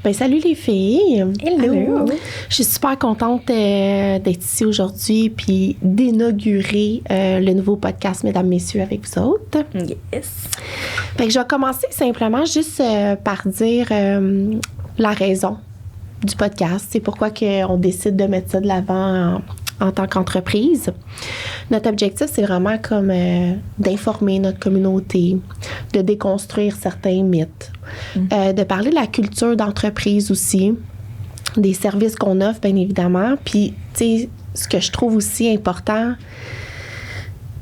Ben salut les filles! Hello! Je suis super contente d'être ici aujourd'hui puis d'inaugurer le nouveau podcast Mesdames, Messieurs avec vous autres. Yes! Fait que je vais commencer simplement juste par dire la raison du podcast. C'est pourquoi on décide de mettre ça de l'avant en tant qu'entreprise. Notre objectif, c'est vraiment comme d'informer notre communauté, de déconstruire certains mythes, de parler de la culture d'entreprise aussi, des services qu'on offre, bien évidemment. Puis, tu sais, ce que je trouve aussi important,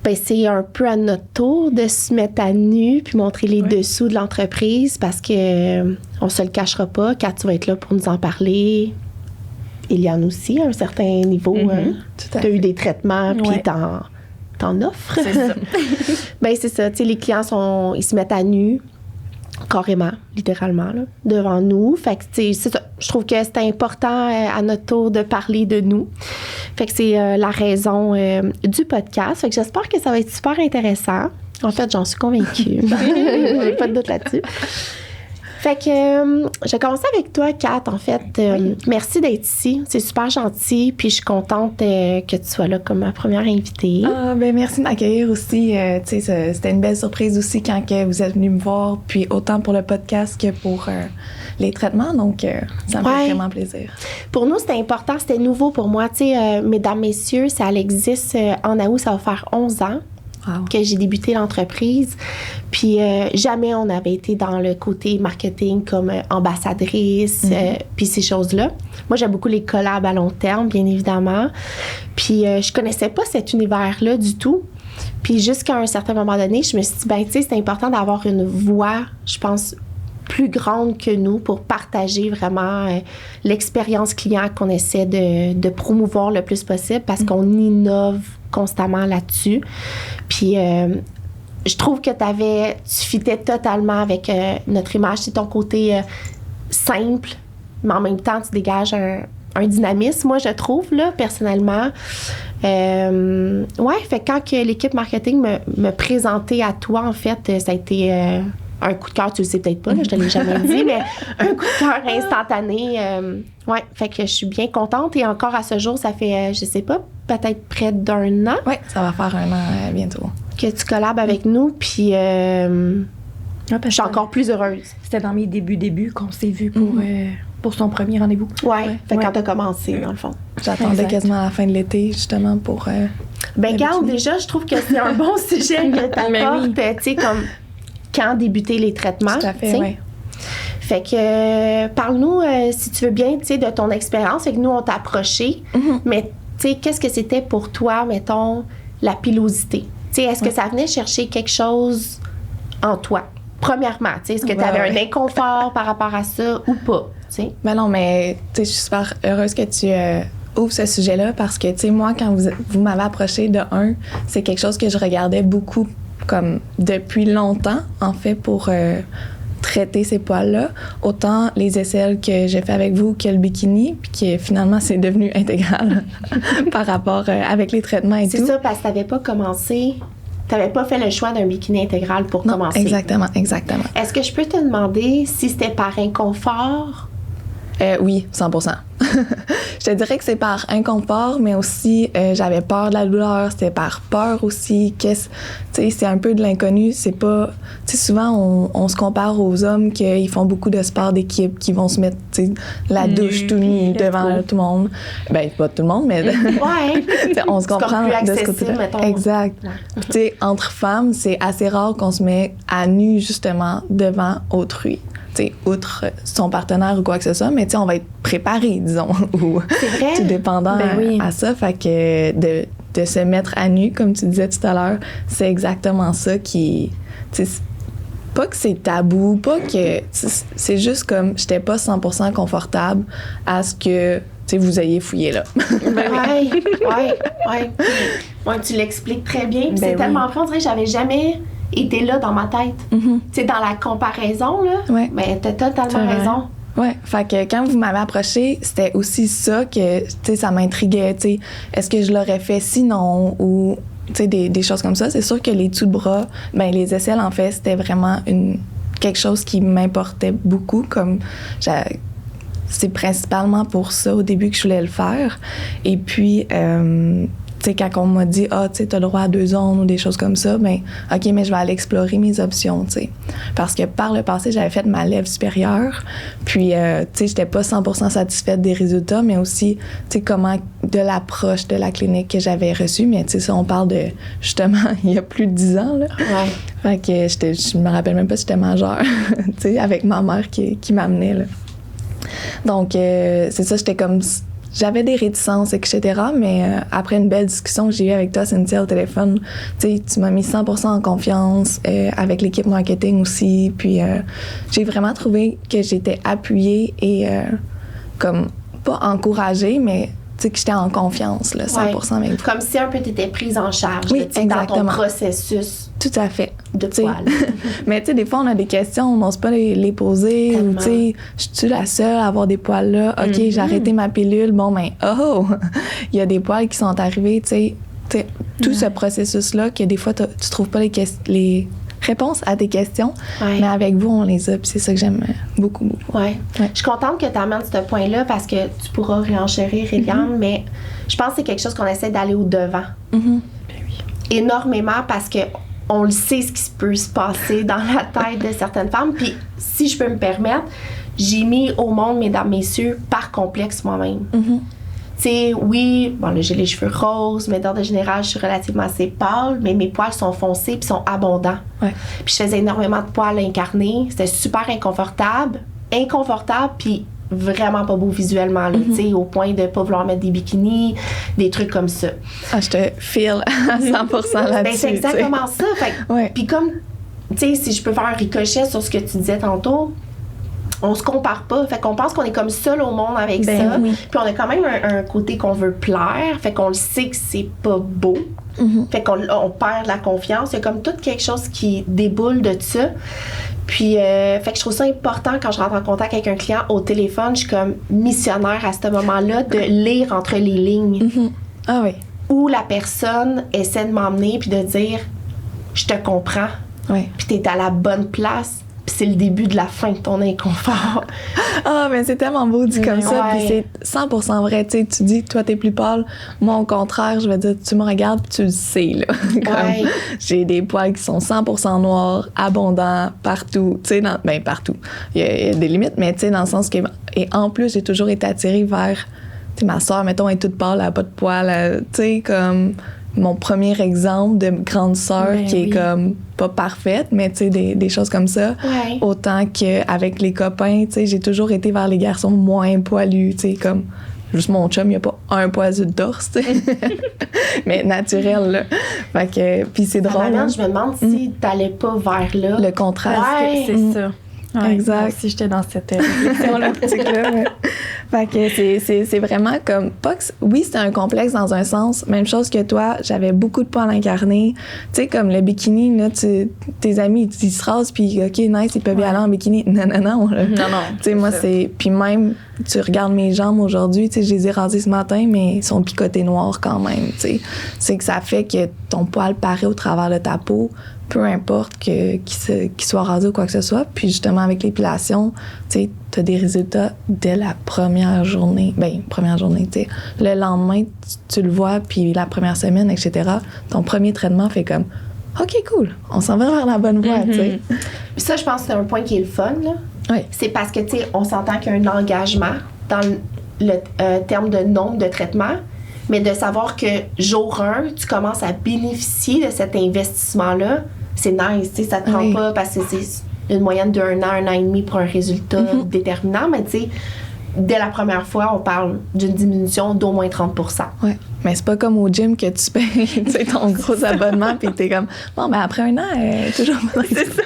ben, c'est un peu à notre tour de se mettre à nu puis montrer les dessous de l'entreprise parce que on se le cachera pas. Kat, tu vas être là pour nous en parler. Eliane aussi, à un certain niveau. Tu as eu des traitements, puis t'en offres. C'est ça. Ben c'est ça. Tu sais, les clients, ils se mettent à nu, carrément, littéralement, là, devant nous. Fait que, tu sais, c'est ça. Je trouve que c'est important à notre tour de parler de nous. Fait que c'est la raison du podcast. Fait que j'espère que ça va être super intéressant. En fait, j'en suis convaincue. J'ai pas de doute là-dessus. Fait que je vais commencer avec toi, Kat, en fait. Merci d'être ici. C'est super gentil. Puis je suis contente que tu sois là comme ma première invitée. Ah, ben merci de m'accueillir aussi. Tu sais, c'était une belle surprise aussi quand que vous êtes venu me voir. Puis autant pour le podcast que pour les traitements. Donc, ça me fait vraiment plaisir. Pour nous, c'était important. C'était nouveau pour moi. Tu sais, Mesdames, Messieurs, ça existe en août. Ça va faire 11 ans. Wow. Que j'ai débuté l'entreprise. Puis jamais on avait été dans le côté marketing comme ambassadrice, puis ces choses-là. Moi, j'aime beaucoup les collabs à long terme, bien évidemment. Puis je connaissais pas cet univers-là du tout. Puis jusqu'à un certain moment donné, je me suis dit, ben tu sais, c'est important d'avoir une voix, je pense, plus grande que nous pour partager vraiment l'expérience client qu'on essaie de promouvoir le plus possible parce qu'on innove constamment là-dessus. Puis je trouve que tu fitais totalement avec notre image. C'est ton côté simple, mais en même temps, tu dégages un dynamisme, moi, je trouve, là, personnellement. Fait que quand que l'équipe marketing me présentait à toi, en fait, ça a été un coup de cœur, tu le sais peut-être pas, là, je te l'ai jamais dit, mais un coup de cœur instantané. Fait que je suis bien contente. Et encore à ce jour, ça fait, je sais pas, peut-être près d'1 an. Oui, ça va faire 1 an bientôt. Que tu collabes avec nous, puis je suis encore plus heureuse. C'était dans mes débuts qu'on s'est vus pour son premier rendez-vous. Fait quand t'as commencé, dans le fond. J'attendais quasiment à la fin de l'été, justement, pour... ben, Carl, déjà, je trouve que c'est un bon sujet que t'apportes, tu sais, comme quand débuter les traitements. Tout à fait, oui. Fait que, parle-nous, si tu veux bien, tu sais, de ton expérience. Fait que nous, on t'a approché, mais, tu sais, qu'est-ce que c'était pour toi, mettons, la pilosité? Tu sais, est-ce que ça venait chercher quelque chose en toi? Premièrement, tu sais, est-ce que tu avais un inconfort par rapport à ça ou pas? T'sais? Ben non, mais tu sais, je suis super heureuse que tu ouvres ce sujet-là parce que, tu sais, moi, quand vous m'avez approché de c'est quelque chose que je regardais beaucoup comme depuis longtemps, en fait, pour traiter ces poils-là. Autant les aisselles que j'ai fait avec vous que le bikini, puis que finalement, c'est devenu intégral par rapport avec les traitements et tout. C'est ça, parce que t'avais pas commencé... T'avais pas fait le choix d'un bikini intégral pour commencer. Exactement. Est-ce que je peux te demander si c'était par inconfort? Oui, 100%. Je te dirais que c'est par inconfort, mais aussi j'avais peur de la douleur, c'était par peur aussi. Tu sais, c'est un peu de l'inconnu. C'est pas... Tu sais, souvent, on se compare aux hommes qui font beaucoup de sport d'équipe, qui vont se mettre, tu sais, la douche tout nu devant tout le monde. Ben, pas tout le monde, mais... on se comprend de ce côté-là. Mettons. Exact. Tu sais, entre femmes, c'est assez rare qu'on se met à nu, justement, devant autrui. T'sais, outre son partenaire ou quoi que ce soit, mais on va être préparé, disons, ou tout dépendant à ça. Fait que de se mettre à nu, comme tu disais tout à l'heure, c'est exactement ça qui... Pas que c'est tabou, pas que... C'est juste comme, j'étais pas 100% confortable à ce que vous ayez fouillé là. Ouais, tu l'expliques très bien. Puis c'est tellement fort, on dirait que j'avais jamais... était là dans ma tête. Tu sais, dans la comparaison, là, ben, t'as totalement raison. Ouais, fait que quand vous m'avez approché, c'était aussi ça que, tu sais, ça m'intriguait, tu sais, est-ce que je l'aurais fait sinon ou, tu sais, des choses comme ça. C'est sûr que les dessous de bras, ben les aisselles, en fait, c'était vraiment quelque chose qui m'importait beaucoup, comme c'est principalement pour ça au début que je voulais le faire. Et puis, tu sais, quand on m'a dit, tu sais, t'as le droit à 2 zones ou des choses comme ça, ben, OK, mais je vais aller explorer mes options, tu sais. Parce que par le passé, j'avais fait ma lèvre supérieure, puis, tu sais, j'étais pas 100% satisfaite des résultats, mais aussi, tu sais, comment, de l'approche de la clinique que j'avais reçue. Mais, tu sais, ça, on parle de, justement, il y a plus de 10 ans, là. Ouais. Fait que je me rappelle même pas si j'étais majeure, tu sais, avec ma mère qui m'amenait, là. Donc, c'est ça, j'étais comme... J'avais des réticences, etc., mais après une belle discussion que j'ai eue avec toi, Cynthia, au téléphone, tu m'as mis 100% en confiance, avec l'équipe marketing aussi, puis j'ai vraiment trouvé que j'étais appuyée et comme, pas encouragée, mais tu sais, que j'étais en confiance, là, 100% avec vous. Comme si un peu t'étais prise en charge, oui, là, dans ton processus. Tout à fait. De poil. Mais tu sais, des fois, on a des questions, on n'ose pas les poser. Tellement. Ou tu sais, je suis la seule à avoir des poils là? OK, j'ai arrêté ma pilule. Bon, ben, il y a des poils qui sont arrivés, tu sais. Tout ce processus-là, que des fois, tu trouves pas les réponses à tes questions, mais avec vous, on les a. Puis c'est ça que j'aime beaucoup, beaucoup. Ouais. Je suis contente que tu amènes ce point-là parce que tu pourras réenchérir, Eliane, mais je pense que c'est quelque chose qu'on essaie d'aller au-devant. Énormément parce que on le sait ce qui peut se passer dans la tête de certaines femmes. Puis, si je peux me permettre, j'ai mis au monde, mesdames, messieurs, par complexe moi-même. Tu sais, oui, bon, là, j'ai les cheveux roses, mais d'ordre général, je suis relativement assez pâle, mais mes poils sont foncés puis sont abondants. Puis, je faisais énormément de poils incarnés. C'était super inconfortable, puis vraiment pas beau visuellement, là, tu sais, au point de pas vouloir mettre des bikinis, des trucs comme ça. Ah, je te feel à 100% là-dessus. Ben, c'est exactement ça. Puis comme, tu sais, si je peux faire un ricochet sur ce que tu disais tantôt, on se compare pas. Fait qu'on pense qu'on est comme seul au monde avec ça. Puis on a quand même un côté qu'on veut plaire. Fait qu'on le sait que c'est pas beau. Fait qu'on perd la confiance. Il y a comme tout quelque chose qui déboule de ça. Puis, fait que je trouve ça important quand je rentre en contact avec un client au téléphone. Je suis comme missionnaire à ce moment-là de lire entre les lignes. Ah oui. Où la personne essaie de m'emmener puis de dire « Je te comprends. Puis t'es à la bonne place. Puis c'est le début de la fin de ton inconfort. » Ah, mais c'est tellement beau dit comme ça. Puis c'est 100% vrai. Tu sais, tu dis que toi, t'es plus pâle. Moi, au contraire, je vais dire, tu me regardes puis tu le sais, là. Comme, j'ai des poils qui sont 100% noirs, abondants, partout. Tu sais, ben, partout. Il y a des limites, mais tu sais, dans le sens que... Et en plus, j'ai toujours été attirée vers... Tu sais, ma soeur, mettons, est toute pâle, elle n'a pas de poils. Tu sais, comme... Mon premier exemple de grande sœur qui est comme pas parfaite, mais tu sais, des choses comme ça. Autant qu'avec les copains, tu sais, j'ai toujours été vers les garçons moins poilus, tu sais, comme juste mon chum, il n'y a pas un poil sur le torse, tu sais. Mais naturel, là. Fait que, puis c'est drôle. Je me demande si t'allais pas vers là. Le contraste. C'est ça. Ouais, exact. Si j'étais dans cette réflexion-là. Fait que c'est vraiment comme... Pas que, oui, c'est un complexe dans un sens. Même chose que toi, j'avais beaucoup de poils incarnés. Tu sais, comme le bikini, là, tes amis, ils se rasent, puis OK, nice, ils peuvent y aller en bikini. Non. Non. Tu sais, moi, c'est... Puis même, tu regardes mes jambes aujourd'hui, tu sais, je les ai rasées ce matin, mais ils sont picotés noirs quand même, tu sais. C'est que ça fait que ton poil paraît au travers de ta peau, peu importe qu'il soit rasé ou quoi que ce soit. Puis justement, avec l'épilation, tu sais, t'as des résultats dès la première journée. Ben, première journée, tu sais. Le lendemain, tu le vois, puis la première semaine, etc. Ton premier traitement fait comme, OK, cool, on s'en va vers la bonne voie, tu sais. Puis ça, je pense que c'est un point qui est le fun, là. C'est parce que, tu sais, on s'entend qu'il y a un engagement dans le terme de nombre de traitements, mais de savoir que jour 1, tu commences à bénéficier de cet investissement-là, c'est nice, tu sais, ça te prend pas parce que c'est une moyenne d'1 an, 1 an et demi pour un résultat déterminant, mais tu sais, dès la première fois, on parle d'une diminution d'au moins 30%. Oui, mais c'est pas comme au gym que tu payes ton gros abonnement puis t'es comme, bon, ben après 1 an, toujours pas. C'est ça.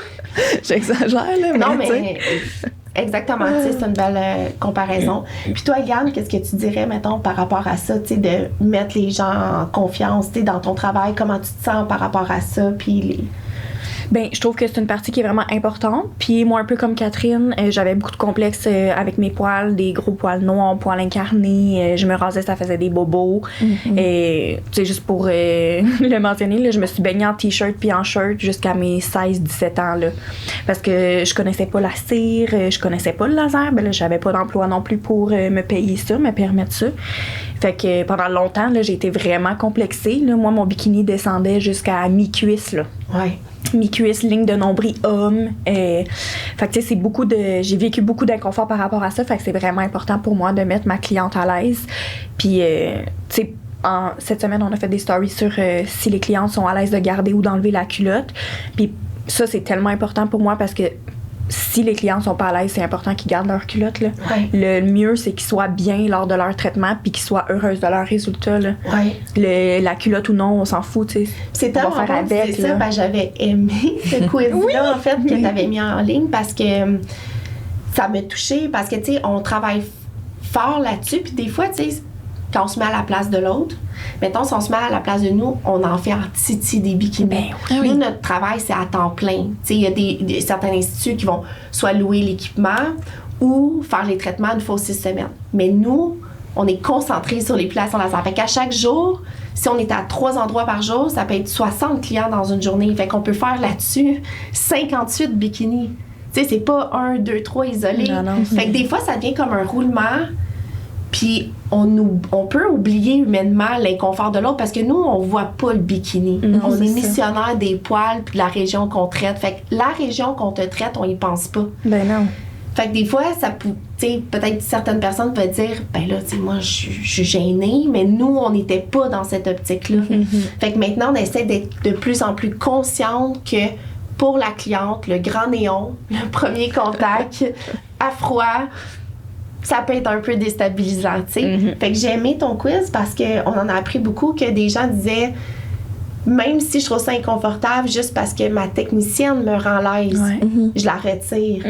J'exagère, là, mais non, mais exactement, tu sais, c'est une belle comparaison. Puis toi, Yann, qu'est-ce que tu dirais, mettons, par rapport à ça, tu sais, de mettre les gens en confiance, tu sais, dans ton travail, comment tu te sens par rapport à ça, puis Ben, je trouve que c'est une partie qui est vraiment importante. Puis moi, un peu comme Catherine, j'avais beaucoup de complexes avec mes poils, des gros poils noirs, poils incarnés. Je me rasais, ça faisait des bobos. Et tu sais, juste pour le mentionner, là, je me suis baignée en t-shirt puis en shirt jusqu'à mes 16-17 ans. Là, parce que je connaissais pas la cire, je connaissais pas le laser. Ben là, j'avais pas d'emploi non plus pour me payer ça, me permettre ça. Fait que pendant longtemps, là, j'ai été vraiment complexée. Là. Moi, mon bikini descendait jusqu'à mi-cuisse. Là. Ouais. Mi-cuisse, ligne de nombril homme. Fait que tu sais, c'est beaucoup de... J'ai vécu beaucoup d'inconfort par rapport à ça. Fait que c'est vraiment important pour moi de mettre ma cliente à l'aise. Puis, tu sais, cette semaine, on a fait des stories sur si les clientes sont à l'aise de garder ou d'enlever la culotte. Puis ça, c'est tellement important pour moi parce que si les clients sont pas à l'aise, c'est important qu'ils gardent leur culotte. Là. Ouais. Le mieux, c'est qu'ils soient bien lors de leur traitement puis qu'ils soient heureuses de leurs résultats. Là. Ouais. La culotte ou non, on s'en fout. T'sais. C'est tellement faire bon avec, que c'est ça. Ben, j'avais aimé ce quiz-là, en fait, que tu avais mis en ligne parce que ça m'a touchée. Parce que, tu sais, on travaille fort là-dessus. Puis des fois, tu sais, quand on se met à la place de l'autre, mettons, si on se met à la place de nous, on en fait en titi des bikinis. Ben, Nous, notre travail, c'est à temps plein. Il y a certains instituts qui vont soit louer l'équipement ou faire les traitements une fois aux 6 semaines. Mais nous, on est concentrés sur les places en laser. Fait qu'à chaque jour, si on est à 3 endroits par jour, ça peut être 60 clients dans une journée. Fait qu'on peut faire là-dessus 58 bikinis. Tu sais, c'est pas 1, 2, 3 isolés. Non, fait que des fois, ça devient comme un roulement. Puis on peut oublier humainement l'inconfort de l'autre parce que nous, on voit pas le bikini. On est missionnaire des poils puis de la région qu'on traite. Fait que la région qu'on te traite, on y pense pas. Ben non. Fait que des fois, ça peut-être certaines personnes peuvent dire, ben là, tu sais, moi, je suis gênée, mais nous, on n'était pas dans cette optique-là. Fait que maintenant, on essaie d'être de plus en plus consciente que pour la cliente, le grand néon, le premier contact, à froid, ça peut être un peu déstabilisant, tu sais. Fait que j'ai aimé ton quiz parce qu'on en a appris beaucoup que des gens disaient, même si je trouve ça inconfortable, juste parce que ma technicienne me rend l'aise, je la retire.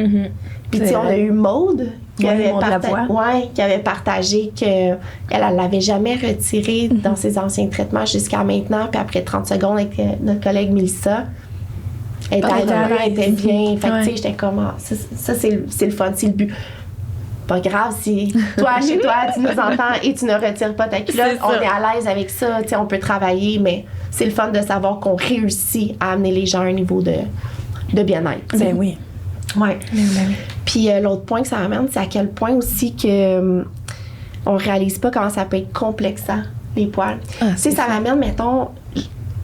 Puis tu sais, on a eu Maude qui avait partagé qu'elle l'avait jamais retiré dans ses anciens traitements jusqu'à maintenant. Puis après 30 secondes avec notre collègue Mélissa, elle était bien. Fait que tu sais, j'étais comme, ça c'est le fun, c'est le but. Pas grave si toi, chez toi, tu nous entends et tu ne retires pas ta culotte, on est à l'aise avec ça, tu sais, on peut travailler, mais c'est le fun de savoir qu'on réussit à amener les gens à un niveau de bien-être. Ben oui. Ouais. Puis l'autre point que ça amène, c'est à quel point aussi que on réalise pas comment ça peut être complexant, les poils. Tu sais, ça m'amène, mettons,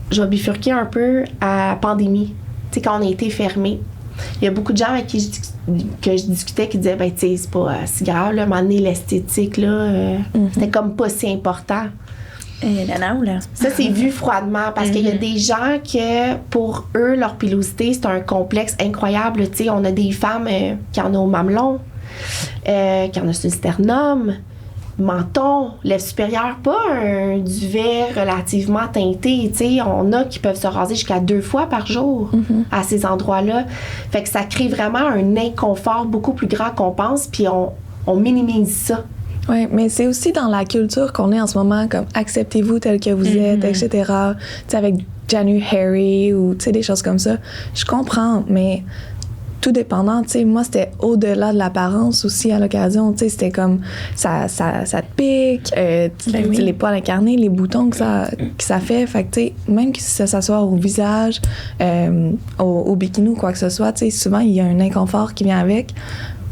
je vais bifurquer un peu à la pandémie, tu sais, quand on a été fermés. Il y a beaucoup de gens avec qui je discutais qui disaient, ben, tu sais, c'est pas si grave, là, à un moment donné, l'esthétique, là, c'était comme pas si important. Ça, c'est vu froidement parce qu'il y a des gens que, pour eux, leur pilosité, c'est un complexe incroyable. Tu sais, on a des femmes qui en ont au mamelon, qui en ont sur le sternum, menton, lèvres supérieures, pas un duvet relativement teinté. Tu sais, on a qui peuvent se raser jusqu'à 2 fois par jour à ces endroits-là. Fait que ça crée vraiment un inconfort beaucoup plus grand qu'on pense, puis on minimise ça. Oui, mais c'est aussi dans la culture qu'on est en ce moment, comme acceptez-vous tel que vous êtes, etc. Tu sais, avec Janu Harry ou tu sais, des choses comme ça. Je comprends, mais tout dépendant, tu sais, moi, c'était au-delà de l'apparence aussi à l'occasion. Tu sais, c'était comme ça te pique, les poils incarnés, les boutons que ça fait. Fait que, tu sais, même que ça soit au visage, au bikini ou quoi que ce soit, tu sais, souvent, il y a un inconfort qui vient avec,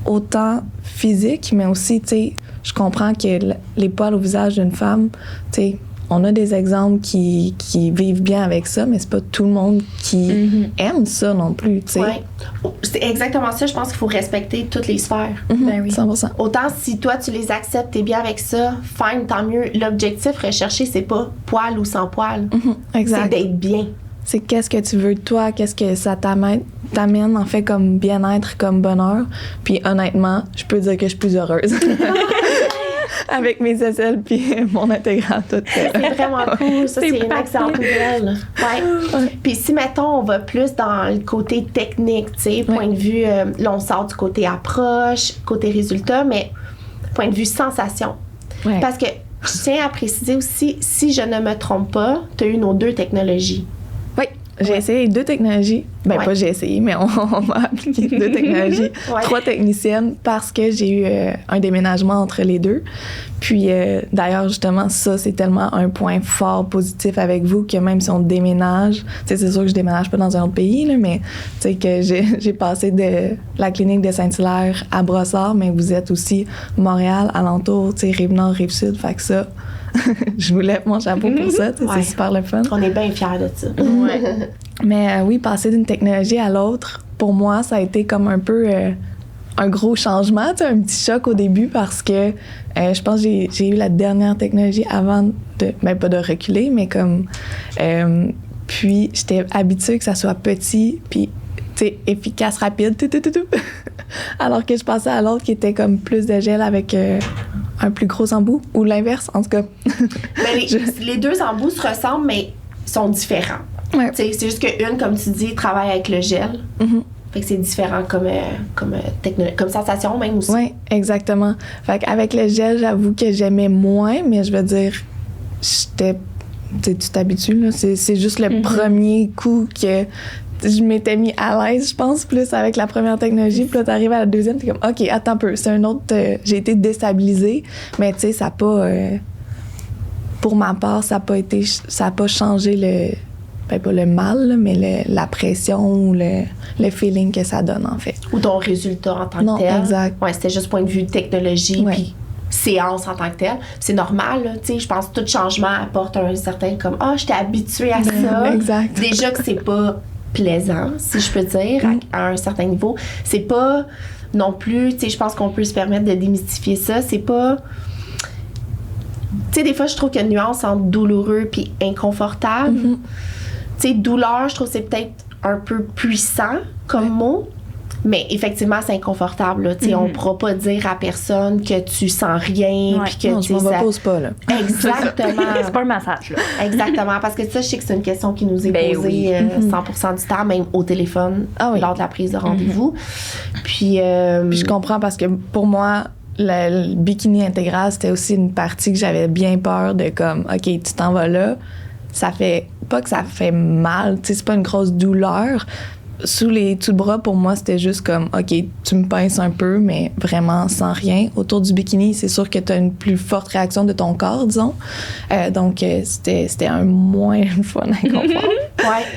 autant physique, mais aussi, tu sais, je comprends que les poils au visage d'une femme, tu sais, on a des exemples qui vivent bien avec ça, mais c'est pas tout le monde qui aime ça non plus, tu sais. Ouais. C'est exactement ça. Je pense qu'il faut respecter toutes les sphères. Ben oui. 100%. Autant si toi, tu les acceptes, t'es bien avec ça, fine, tant mieux. L'objectif recherché, c'est pas poil ou sans poil. Exact. C'est d'être bien. C'est qu'est-ce que tu veux de toi, qu'est-ce que ça t'amène en fait comme bien-être, comme bonheur. Puis honnêtement, je peux dire que je suis plus heureuse. Avec mes aisselles puis mon intégral tout. C'est vraiment cool. Ça, c'est une excellente nouvelle. Ouais. Puis si, mettons, on va plus dans le côté technique, tu sais, point de vue, là, on sort du côté approche, côté résultat, mais point de vue sensation. Ouais. Parce que je tiens à préciser aussi, si je ne me trompe pas, tu as eu nos 2 technologies. Oui. J'ai essayé 2 technologies. Ben, pas j'ai essayé, mais on m'a appliqué 2 technologies, 3 techniciennes, parce que j'ai eu un déménagement entre les 2. Puis, d'ailleurs, justement, ça, c'est tellement un point fort positif avec vous que même si on déménage, c'est sûr que je déménage pas dans un autre pays, là, mais tu sais que j'ai passé de la clinique de Saint-Hilaire à Brossard, mais vous êtes aussi Montréal, alentour, tu sais, Rive-Nord, Rive-Sud, fait que ça... je vous lève mon chapeau pour ça, c'est super le fun. On est bien fiers de ça. Ouais. Mais oui, passer d'une technologie à l'autre, pour moi, ça a été comme un peu un gros changement, un petit choc au début parce que je pense que j'ai eu la dernière technologie avant de, ben pas de reculer, mais comme... puis j'étais habituée que ça soit petit, puis efficace, rapide, alors que je passais à l'autre qui était comme plus de gel avec... un plus gros embout, ou l'inverse, en tout cas. Mais les 2 embouts se ressemblent, mais sont différents. Ouais. C'est juste qu'une, comme tu dis, travaille avec le gel. Mm-hmm. Fait que c'est différent comme sensation même aussi. Oui, exactement. Fait qu'avec le gel, j'avoue que j'aimais moins, mais je veux dire, tu t'habitues, là. C'est juste le premier coup que je m'étais mis à l'aise, je pense, plus avec la première technologie. Puis là, t'arrives à la deuxième, t'es comme, OK, attends un peu, c'est un autre... j'ai été déstabilisée, mais tu sais, ça n'a pas... pour ma part, ça a pas changé le... Ben, pas le mal, là, mais la pression ou le feeling que ça donne, en fait. Ou ton résultat en tant que tel. Non, exact. Ouais, c'était juste point de vue technologie, puis séance en tant que telle. C'est normal, là, tu sais, je pense que tout changement apporte un certain comme, j'étais habituée à ça. Exact. Déjà que c'est pas plaisant, si je peux dire, à un certain niveau. C'est pas non plus, tu sais, je pense qu'on peut se permettre de démystifier ça. C'est pas... Tu sais, des fois, je trouve qu'il y a une nuance entre douloureux puis inconfortable. Tu sais, douleur, je trouve que c'est peut-être un peu puissant comme mot. Mais effectivement, c'est inconfortable. Là. On ne pourra pas dire à personne que tu sens rien. Puis que, non, je m'en pose pas. Là. Exactement. C'est pas un massage. Là. Exactement. Parce que ça, je sais que c'est une question qui nous est posée 100% du temps, même au téléphone, lors de la prise de rendez-vous. Puis je comprends parce que pour moi, le bikini intégral, c'était aussi une partie que j'avais bien peur de comme, OK, tu t'en vas là. Ça fait... Pas que ça fait mal, c'est pas une grosse douleur. Sous le bras, pour moi, c'était juste comme, OK, tu me pinces un peu, mais vraiment sans rien. Autour du bikini, c'est sûr que tu as une plus forte réaction de ton corps, disons. Donc, c'était un moins fun inconfort.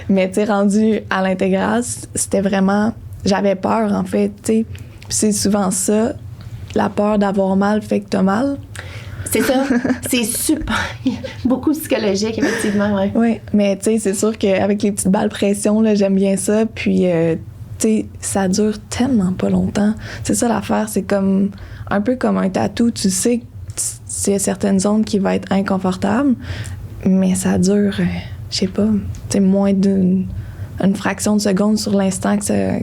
Mais, tu sais, rendu à l'intégral, c'était vraiment... J'avais peur, en fait, tu sais. C'est souvent ça, la peur d'avoir mal fait que t'as mal. C'est ça. C'est super. Beaucoup psychologique, effectivement, oui. Oui, mais tu sais, c'est sûr qu'avec les petites balles pression, là, j'aime bien ça. Puis, tu sais, ça dure tellement pas longtemps. C'est ça l'affaire, c'est comme un peu comme un tatou. Tu sais que c'est certaines zones qui vont être inconfortables, mais ça dure, je sais pas, tu sais, moins d'une fraction de seconde sur l'instant que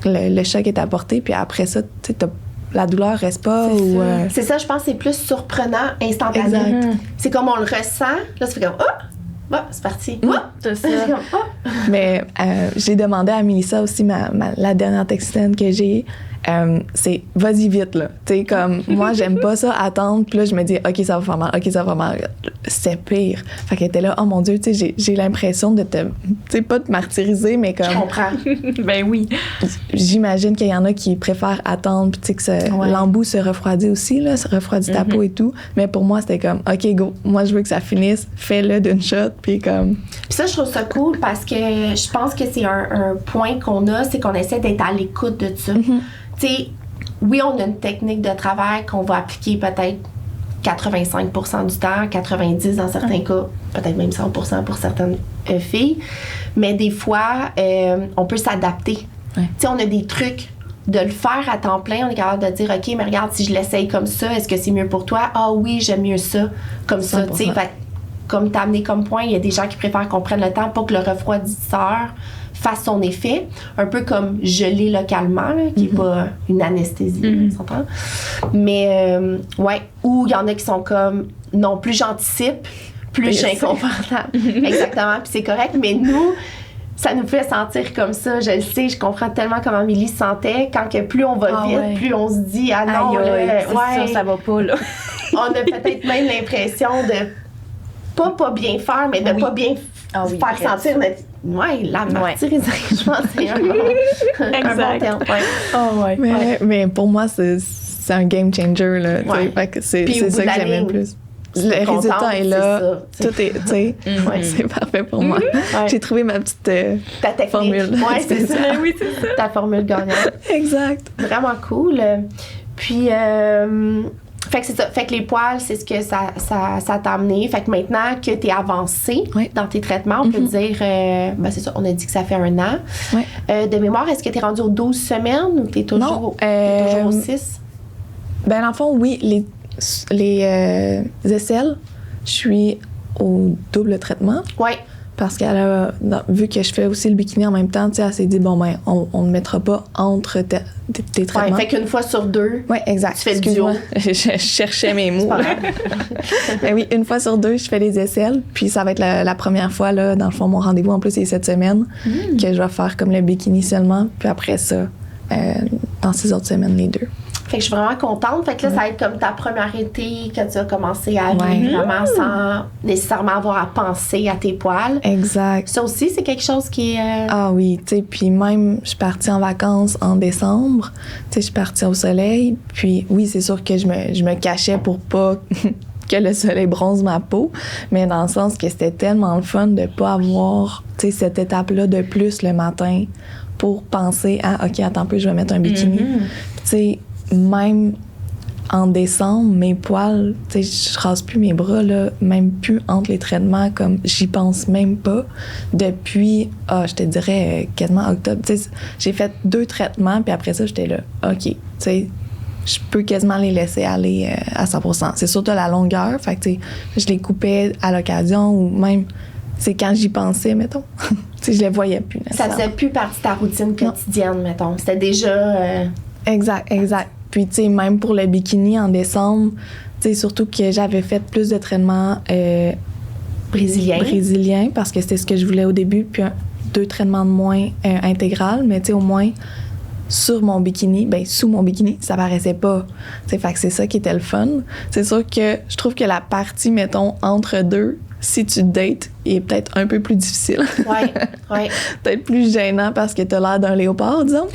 le choc est apporté. Puis après ça, tu sais, la douleur reste pas. C'est ça, je pense que c'est plus surprenant, instantané. Exact. C'est comme on le ressent, là, ça fait comme c'est parti. C'est ça. Mais j'ai demandé à Mélissa aussi, la dernière textaine que j'ai, c'est vas-y vite, là. Tu sais, comme moi, j'aime pas ça, attendre. Puis là, je me dis, OK, ça va faire mal, OK, ça va faire mal. C'est pire. Fait qu'elle était là, oh mon Dieu, tu sais, j'ai l'impression de te. Tu sais, pas de martyriser, mais comme. Je comprends. Ben oui. J'imagine qu'il y en a qui préfèrent attendre, puis tu sais, que l'embout se refroidit aussi, là, se refroidit ta peau et tout. Mais pour moi, c'était comme, OK, go, moi, je veux que ça finisse, fais-le d'une shot, puis comme. Puis ça, je trouve ça cool parce que je pense que c'est un point qu'on a, c'est qu'on essaie d'être à l'écoute de ça. Tu sais, oui, on a une technique de travail qu'on va appliquer peut-être 85% du temps, 90% dans certains cas, peut-être même 100% pour certaines filles. Mais des fois, on peut s'adapter. Tu sais, on a des trucs de le faire à temps plein. On est capable de dire, OK, mais regarde, si je l'essaye comme ça, est-ce que c'est mieux pour toi? Ah oui, j'aime mieux ça, comme ça. Tu sais, comme t'as amené comme point, il y a des gens qui préfèrent qu'on prenne le temps pour que le refroidisseur fasse son effet, un peu comme geler localement, là, qui n'est pas une anesthésie, on s'entend. Mais, ou il y en a qui sont comme, non, plus j'anticipe, plus je suis inconfortable. Exactement, puis c'est correct, mais nous, ça nous fait sentir comme ça. Je le sais, je comprends tellement comment Amélie se sentait. Quand que plus on va vite, plus on se dit, ah non, ça va pas, là. On a peut-être même l'impression de pas bien faire, mais de pas bien faire sentir Ouais, la martyrisation, je pense que c'est un bon terme. Ouais. Oh, ouais. Mais pour moi, c'est un game changer, là. Fait que c'est ça que j'aimais le plus. Le résultat est là, tout est, tu sais, c'est parfait pour moi. J'ai trouvé ma petite formule. Oui, c'est ça. Oui, c'est ça. Ta formule gagnante. Exact. Vraiment cool. Puis, fait que c'est ça. Fait que les poils, c'est ce que ça t'a amené. Fait que maintenant que tu es avancé dans tes traitements, on peut dire, ben c'est ça, on a dit que ça fait 1 an. De mémoire, est-ce que tu es rendu aux 12 semaines ou tu es toujours, toujours aux 6? Ben, dans le fond, oui, les aisselles, je suis au double traitement. Oui. Parce qu'elle a, vu que je fais aussi le bikini en même temps, tu sais, elle s'est dit, bon, ben, on ne mettra pas entre tes traitements. Fait qu'une fois sur 2, oui, exact. Tu fais le duo. je cherchais mes mots. Ben oui, une fois sur 2, je fais les aisselles. Puis ça va être la première fois, là, dans le fond, mon rendez-vous, en plus, c'est cette semaine, que je vais faire comme le bikini seulement. Puis après ça, dans 6 autres semaines, les 2. Fait que je suis vraiment contente. Fait que là, ça va être comme ta première été que tu as commencé à vivre vraiment sans nécessairement avoir à penser à tes poils. Exact. Ça aussi, c'est quelque chose qui est... Ah oui, tu sais, puis même, je suis partie en vacances en décembre. Tu sais, je suis partie au soleil. Puis oui, c'est sûr que je me cachais pour pas que le soleil bronze ma peau. Mais dans le sens que c'était tellement le fun de pas avoir, tu sais, cette étape-là de plus le matin pour penser à, OK, attends un peu, je vais mettre un bikini. Tu sais, même en décembre, mes poils, tu sais, je rase plus mes bras, là, même plus entre les traitements, comme j'y pense même pas. Depuis, je te dirais, quasiment octobre. Tu sais, j'ai fait 2 traitements, puis après ça, j'étais là, OK, tu sais, je peux quasiment les laisser aller à 100%. C'est surtout la longueur, fait que, tu sais, je les coupais à l'occasion, ou même, c'est quand j'y pensais, mettons. Tu sais, je les voyais plus. Ça faisait plus partie de ta routine quotidienne, mettons. C'était déjà... Exact. Puis, tu sais, même pour le bikini en décembre, tu sais, surtout que j'avais fait plus de traitements brésiliens parce que c'était ce que je voulais au début, puis 2 traitements de moins intégral, mais tu sais, au moins sur mon bikini, ben sous mon bikini, ça paraissait pas. Tu sais, fait que c'est ça qui était le fun. C'est sûr que je trouve que la partie, mettons, entre 2, si tu dates, est peut-être un peu plus difficile. Oui. Peut-être plus gênant parce que t'as l'air d'un léopard, disons.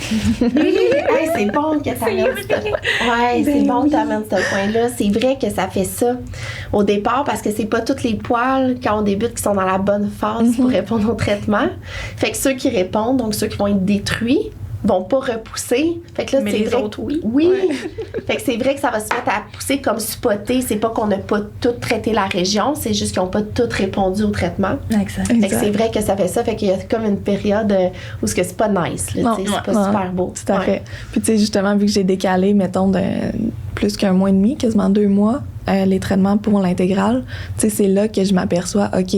Hey, c'est bon que t'amènes bon que t'amènes ce point-là. C'est vrai que ça fait ça au départ parce que c'est pas tous les poils, quand on débute, qui sont dans la bonne phase pour répondre au traitement. Fait que ceux qui répondent, donc ceux qui vont être détruits, vont pas repousser. Fait que là, mais c'est les vrai autres, oui. Oui. Fait que c'est vrai que ça va se mettre à pousser comme spotter. C'est pas qu'on n'a pas tout traité la région, c'est juste qu'ils n'ont pas tout répondu au traitement. Exact. Fait que c'est vrai que ça fait ça. Fait qu'il y a comme une période où c'est pas nice. Là, c'est pas super beau. Tout à fait. Puis tu sais, justement, vu que j'ai décalé, mettons, de plus qu'1 mois et demi, quasiment 2 mois, les traitements pour l'intégrale, tu sais, c'est là que je m'aperçois, OK,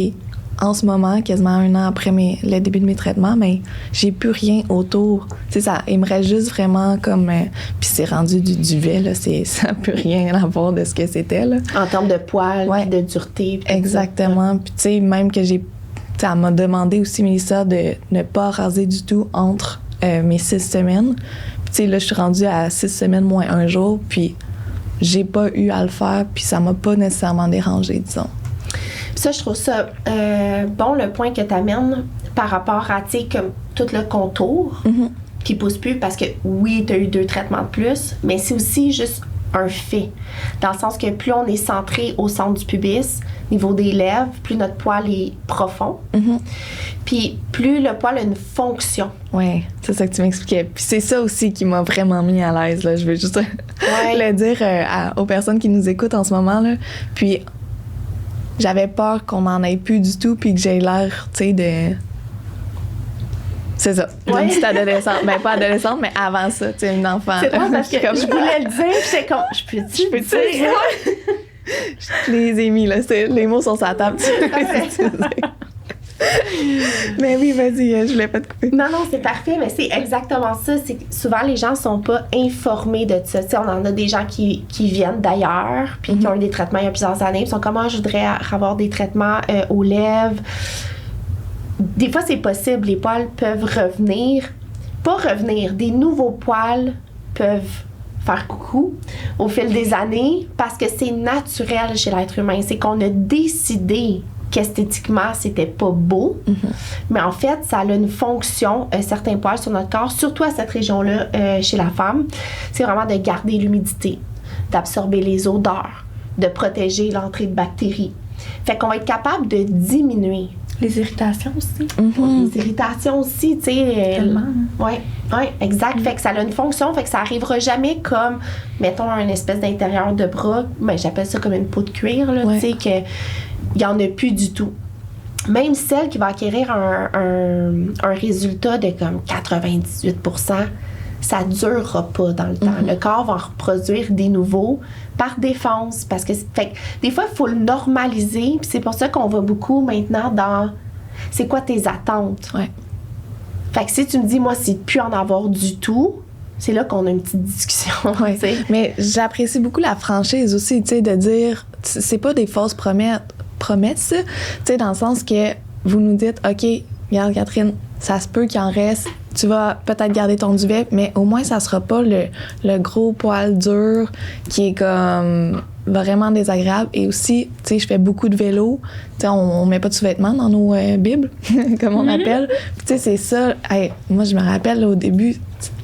en ce moment, quasiment 1 an après le début de mes traitements, mais j'ai plus rien autour. Tu sais, il me reste juste vraiment comme... puis c'est rendu du duvet, là, ça n'a plus rien à voir de ce que c'était, là. En termes de poils, puis de dureté. Exactement. Puis tu sais, même que j'ai... Elle m'a demandé aussi, Mélissa, de ne pas raser du tout entre mes 6 semaines. Puis tu sais, là, je suis rendue à 6 semaines moins 1 jour, puis j'ai pas eu à le faire, puis ça m'a pas nécessairement dérangée, disons. Ça, je trouve ça bon, le point que tu amènes par rapport à, tu sais, comme tout le contour qui pousse plus parce que, oui, tu as eu 2 traitements de plus, mais c'est aussi juste un fait. Dans le sens que plus on est centré au centre du pubis, niveau des lèvres, plus notre poil est profond. Puis plus le poil a une fonction. Oui, c'est ça que tu m'expliquais. Puis c'est ça aussi qui m'a vraiment mis à l'aise, là. Je veux juste le dire aux personnes qui nous écoutent en ce moment, là. Puis j'avais peur qu'on n'en ait plus du tout, puis que j'ai l'air, tu sais, de... C'est ça, d'une petite adolescente. Ben, pas adolescente, mais avant ça, tu sais, une enfant. C'est drôle parce que je voulais le dire, j'étais comme, je peux dire? Je les ai mis, là, les mots sont sur la table. Mais oui, vas-y, je voulais pas te couper. Non, c'est parfait, mais c'est exactement ça. C'est que souvent, les gens sont pas informés de ça. Tu sais, on en a des gens qui viennent d'ailleurs, puis qui ont eu des traitements il y a plusieurs années, puis sont comme, je voudrais avoir des traitements aux lèvres. Des fois, c'est possible. Les poils peuvent revenir. Pas revenir. Des nouveaux poils peuvent faire coucou au fil des années parce que c'est naturel chez l'être humain. C'est qu'on a décidé qu'esthétiquement, c'était pas beau. Mais en fait, ça a une fonction, certains poils sur notre corps, surtout à cette région-là, chez la femme, c'est vraiment de garder l'humidité, d'absorber les odeurs, de protéger l'entrée de bactéries. Fait qu'on va être capable de diminuer. Les irritations aussi. Les irritations aussi, tu sais. Oui, exact. Fait que ça a une fonction, fait que ça arrivera jamais comme, mettons, un espèce d'intérieur de bras, ben, j'appelle ça comme une peau de cuir, là, tu sais, qu'il n'y en a plus du tout. Même celle qui va acquérir un résultat de comme 98%, ça ne durera pas dans le temps. Le corps va en reproduire des nouveaux par défense. Parce que, fait, des fois, il faut le normaliser. Puis c'est pour ça qu'on va beaucoup maintenant dans c'est quoi tes attentes. Ouais. Fait que si tu me dis, moi, c'est de plus en avoir du tout, c'est là qu'on a une petite discussion. Ouais. Mais j'apprécie beaucoup la franchise aussi, tu sais, de dire, c'est pas des fausses promesses, tu sais, dans le sens que vous nous dites, OK, regarde, Catherine, ça se peut qu'il en reste. Tu vas peut-être garder ton duvet, mais au moins, ça sera pas le gros poil dur qui est comme vraiment désagréable. Et aussi, tu sais, je fais beaucoup de vélo. Tu sais, on met pas de sous-vêtements dans nos bibles, comme on appelle. Tu sais, c'est ça. Hey, moi, je me rappelle, là, au début,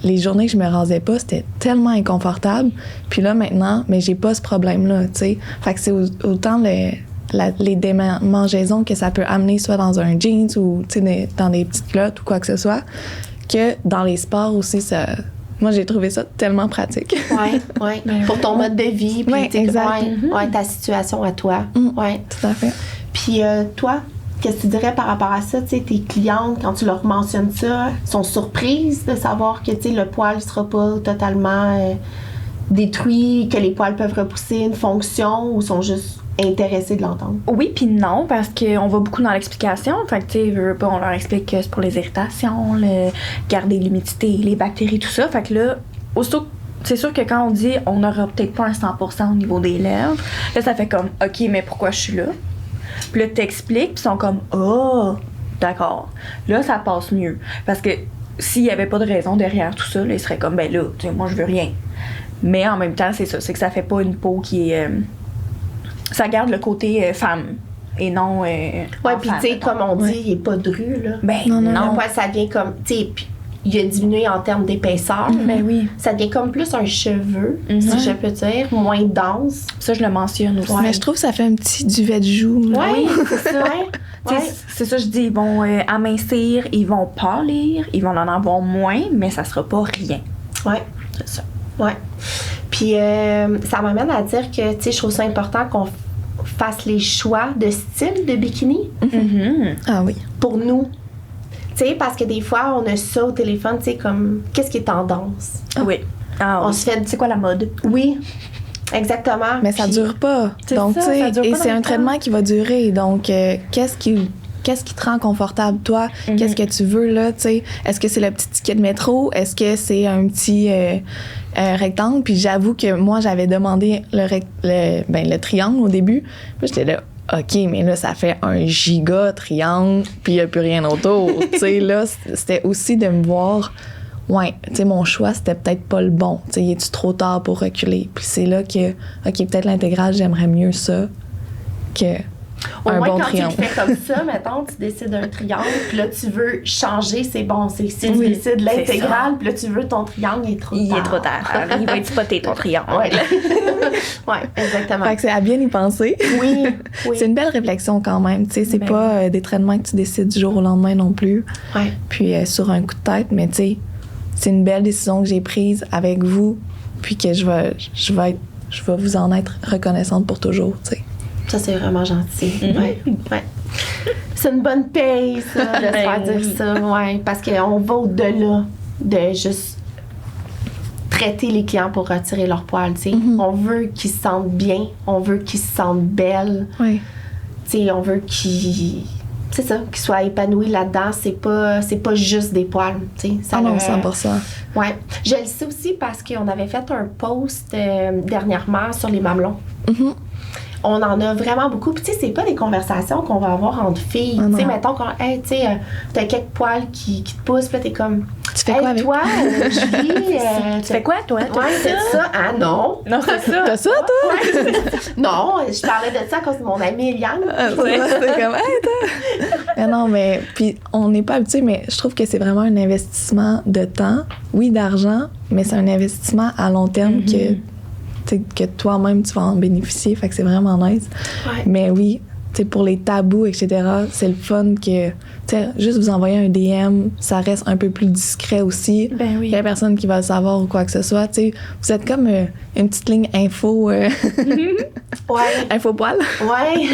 les journées que je me rasais pas, c'était tellement inconfortable. Puis là, maintenant, mais j'ai pas ce problème-là, tu sais. Fait que c'est autant les démangeaisons que ça peut amener soit dans un jeans ou dans des petites culottes ou quoi que ce soit, que dans les sports aussi, ça... Moi, j'ai trouvé ça tellement pratique. Oui. Pour ton mode de vie, puis ta situation à toi. Oui, tout à fait. Puis toi, qu'est-ce que tu dirais par rapport à ça? Tu sais, tes clientes, quand tu leur mentionnes ça, sont surprises de savoir que le poil ne sera pas totalement détruit, que les poils peuvent repousser une fonction ou sont juste intéressés de l'entendre? Oui puis non, parce qu'on va beaucoup dans l'explication. Fait que, tu sais, on leur explique que c'est pour les irritations, garder l'humidité, les bactéries, tout ça. Fait que là, aussitôt, c'est sûr que quand on dit on n'aura peut-être pas un 100% au niveau des lèvres, là, ça fait comme, OK, mais pourquoi je suis là? Puis là, t'expliques, puis ils sont comme, oh, d'accord. Là, ça passe mieux. Parce que s'il n'y avait pas de raison derrière tout ça, là, ils seraient comme, ben là, tu sais, moi, je veux rien. Mais en même temps, c'est ça. C'est que ça fait pas une peau qui est... ça garde le côté femme et non... ouais, puis tu sais, comme on dit, il n'est pas dru, là. Ben non. Ouais, ça vient comme... Tu sais, il a diminué en termes d'épaisseur. Ben oui. Ça devient comme plus un cheveu, si je peux dire, moins dense. Ça, je le mentionne aussi. Mais je trouve que ça fait un petit duvet de joue. Oui, c'est ça. C'est ça, je dis, ils vont amincir, ils vont pâlir, ils vont en avoir moins, mais ça sera pas rien. Oui. C'est ça. Oui. Puis ça m'amène à dire que, tu sais, je trouve ça important qu'on fasse les choix de style de bikini. Ah oui. Pour nous. Tu sais, parce que des fois, on a ça au téléphone, tu sais, comme, qu'est-ce qui est tendance? Oui. On se fait... C'est quoi la mode? Oui, exactement. Mais ça dure pas. Donc, tu sais, et c'est un traitement qui va durer. Donc, qu'est-ce qui te rend confortable, toi? Qu'est-ce que tu veux, là, tu sais? Est-ce que c'est le petit ticket de métro? Est-ce que c'est un petit rectangle? Puis j'avoue que moi, j'avais demandé le triangle au début. Puis j'étais là, OK, mais là, ça fait un giga triangle, puis il n'y a plus rien autour. Tu sais, là, c'était aussi de me voir, ouais, tu sais, mon choix, c'était peut-être pas le bon. Tu sais, il est-tu trop tard pour reculer? Puis c'est là que, OK, peut-être l'intégrale, j'aimerais mieux ça que au un moins, bon quand triangle. tu le fais comme ça, mettons, tu décides un triangle, puis là, tu veux changer, c'est bon. Si tu décides l'intégrale, puis là, tu veux ton triangle, il est trop tard. Il est trop tard. Il va être spoté, ton triangle. Oui, exactement. Fait que c'est à bien y penser. Oui. C'est une belle réflexion quand même. Tu sais, c'est pas des traitements que tu décides du jour au lendemain non plus. Ouais. Puis sur un coup de tête, mais tu sais, c'est une belle décision que j'ai prise avec vous, puis que je vais vous en être reconnaissante pour toujours, tu sais. Ça, c'est vraiment gentil. Ouais. C'est une bonne paye, ça, de se faire dire ça. Ouais, parce qu'on va au-delà de juste traiter les clients pour retirer leur poil. On veut qu'ils se sentent bien. On veut qu'ils se sentent belles. Oui. On veut qu'ils soient épanouis là-dedans. C'est pas juste des poils. Ça non, 100%. Ouais. Je le sais aussi parce qu'on avait fait un post dernièrement sur les mamelons. On en a vraiment beaucoup. Puis, tu sais, c'est pas des conversations qu'on va avoir entre filles. Tu sais, mettons, t'as quelques poils qui te poussent, puis là, t'es comme... Tu fais quoi avec? Toi, Julie, tu fais quoi, toi? Ouais, c'est ça. Ah non. Non, c'est ça. T'as ça, toi? Ouais. Non, je parlais de ça à cause de mon amie Eliane. C'est comme, hey, toi! Mais non, mais puis on n'est pas habitué, mais je trouve que c'est vraiment un investissement de temps, oui, d'argent, mais c'est un investissement à long terme que toi-même, tu vas en bénéficier. Fait que c'est vraiment nice. Ouais. Mais oui, pour les tabous, etc., c'est le fun que, juste vous envoyer un DM, ça reste un peu plus discret aussi. Ben oui. Il y a personne qui va le savoir ou quoi que ce soit. Vous êtes comme une petite ligne info. Ouais. Info poil. Ouais.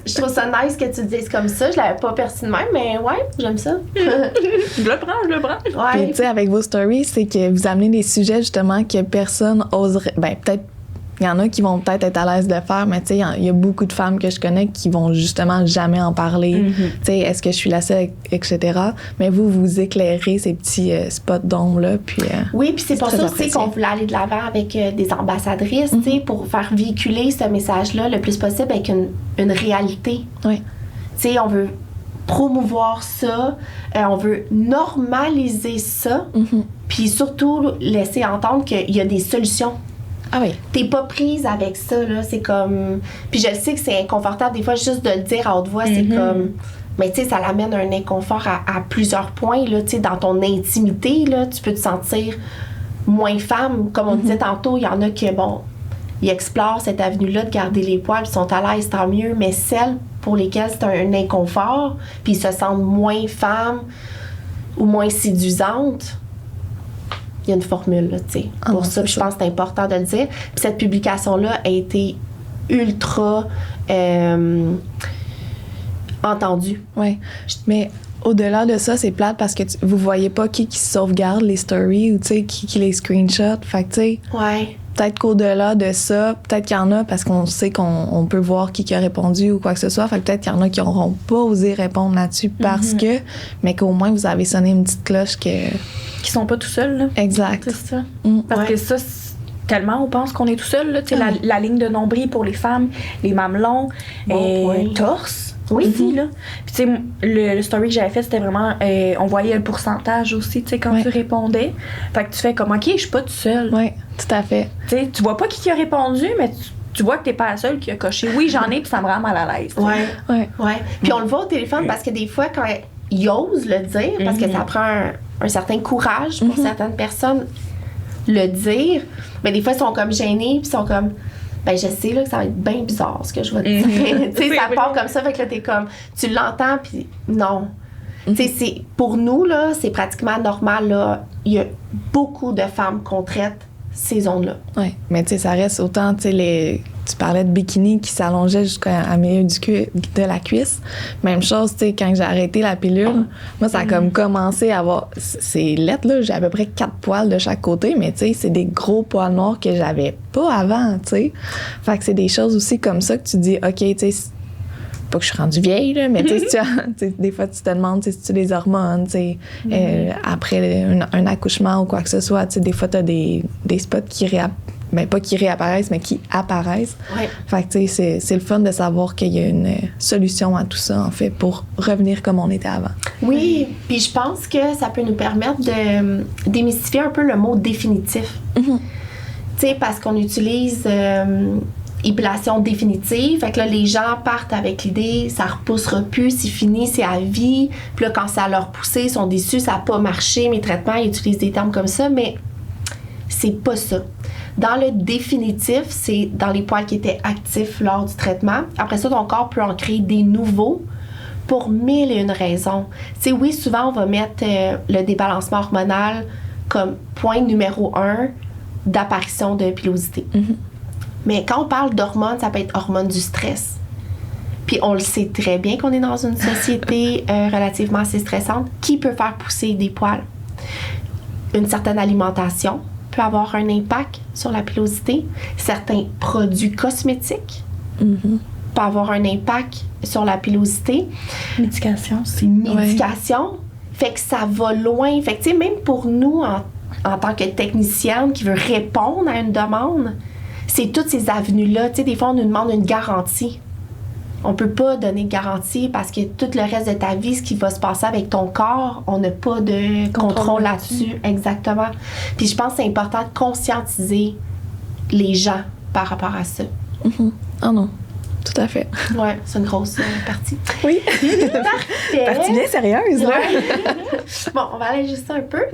Je trouve ça nice que tu le dises comme ça. Je l'avais pas perçu de même, mais ouais, j'aime ça. Je le prends. Ouais. Puis, avec vos stories, c'est que vous amenez des sujets, justement, que personne oserait. Ben, peut-être. Il y en a qui vont peut-être être à l'aise de le faire, mais tu sais, il y a beaucoup de femmes que je connais qui vont justement jamais en parler. Tu sais, est-ce que je suis la seule, etc. Mais vous éclairez ces petits spots d'ombre-là, puis... Oui, puis c'est pour ça aussi apprécié. qu'on voulait aller de l'avant avec des ambassadrices, tu sais, pour faire véhiculer ce message-là le plus possible avec une réalité. Oui. Tu sais, on veut promouvoir ça, on veut normaliser ça, puis surtout laisser entendre qu'il y a des solutions. Ah oui. T'es pas prise avec ça, là. C'est comme... Puis je le sais que c'est inconfortable, des fois, juste de le dire à haute voix, c'est comme... Mais tu sais, ça l'amène un inconfort à plusieurs points, là. Tu sais, dans ton intimité, là, tu peux te sentir moins femme. Comme on disait tantôt, il y en a qui, bon, ils explorent cette avenue-là de garder les poils, ils sont à l'aise, tant mieux. Mais celles pour lesquelles c'est un inconfort, puis ils se sentent moins femmes ou moins séduisantes, il y a une formule, là, tu sais, pour ça. Puis je pense que c'est important de le dire. Puis cette publication-là a été ultra entendue. Oui. Mais au-delà de ça, c'est plate parce que vous voyez pas qui sauvegarde les stories ou, tu sais, qui les screenshot. Fait que, tu sais, Ouais. peut-être qu'au-delà de ça, peut-être qu'il y en a parce qu'on sait qu'on peut voir qui a répondu ou quoi que ce soit. Fait que peut-être qu'il y en a qui n'auront pas osé répondre là-dessus parce que, mais qu'au moins vous avez sonné une petite cloche que... Qui sont pas tout seuls, là. Exact. C'est ça. Mm. Parce Ouais. que ça, tellement on pense qu'on est tout seul, là. Tu sais, la ligne de nombril pour les femmes, les mamelons, point. torse. Oui. Aussi, là. Puis, tu sais, le story que j'avais fait, c'était vraiment. On voyait le pourcentage aussi, tu sais, quand tu répondais. Fait que tu fais comme, OK, je suis pas toute seule. Oui, tout à fait. Tu sais, tu vois pas qui a répondu, mais tu vois que t'es pas la seule qui a coché. Oui, j'en ai, puis ça me rend mal à l'aise. tu sais. Ouais. Ouais. Ouais. Puis on le voit au téléphone parce que des fois, quand ils osent le dire, parce que ça prend un certain courage pour certaines personnes le dire, mais des fois, ils sont comme gênés, puis ils sont comme... Ben, je sais là, que ça va être bien bizarre ce que je vais te dire. Tu sais, ça part comme ça, fait que là, t'es comme, tu l'entends, puis non. Tu sais, c'est, pour nous, là, c'est pratiquement normal, là. Il y a beaucoup de femmes qu'on traite ces zones-là. Oui, mais tu sais, ça reste autant, tu sais, tu parlais de bikini qui s'allongeait jusqu'à milieu de la cuisse. Même chose, tu sais, quand j'ai arrêté la pilule, moi, ça a comme commencé à avoir... C'est lettre, là, j'ai à peu près 4 poils de chaque côté, mais tu sais, c'est des gros poils noirs que j'avais pas avant, tu sais. Fait que c'est des choses aussi comme ça que tu dis, OK, tu sais, pas que je suis rendue vieille, là, mais tu sais, des fois, tu te demandes si tu as des hormones, tu sais, après un accouchement ou quoi que ce soit, tu sais, des fois, tu as des spots qui pas qui réapparaissent, mais qui apparaissent. Ouais. Fait que, tu sais, c'est le fun de savoir qu'il y a une solution à tout ça, en fait, pour revenir comme on était avant. Oui, puis je pense que ça peut nous permettre de démystifier un peu le mot définitif. Tu sais, parce qu'on utilise épilation définitive, fait que là, les gens partent avec l'idée, ça repoussera plus, c'est fini, c'est à vie. Puis là, quand ça leur poussé, ils sont déçus, ça n'a pas marché, mes traitements, ils utilisent des termes comme ça, mais c'est pas ça. Dans le définitif, c'est dans les poils qui étaient actifs lors du traitement. Après ça, ton corps peut en créer des nouveaux pour 1001 raisons. Tu sais, oui, souvent, on va mettre le débalancement hormonal comme point numéro 1 d'apparition de pilosité. Mais quand on parle d'hormones, ça peut être hormones du stress. Puis on le sait très bien qu'on est dans une société relativement assez stressante. Qui peut faire pousser des poils? Une certaine alimentation peut avoir un impact sur la pilosité. Certains produits cosmétiques peuvent avoir un impact sur la pilosité. Médication, c'est... Médication. Fait que ça va loin. Fait que, tu sais, même pour nous, en tant que technicienne qui veut répondre à une demande, c'est toutes ces avenues-là. Tu sais, des fois, on nous demande une garantie. on peut pas donner de garantie parce que tout le reste de ta vie, ce qui va se passer avec ton corps, on n'a pas de contrôle là-dessus. Exactement. Puis je pense que c'est important de conscientiser les gens par rapport à ça. Ah non. Tout à fait. Oui, c'est une grosse partie. Oui. Parfait. Partie bien sérieuse, là. Ouais. Bon, on va aller juste un peu.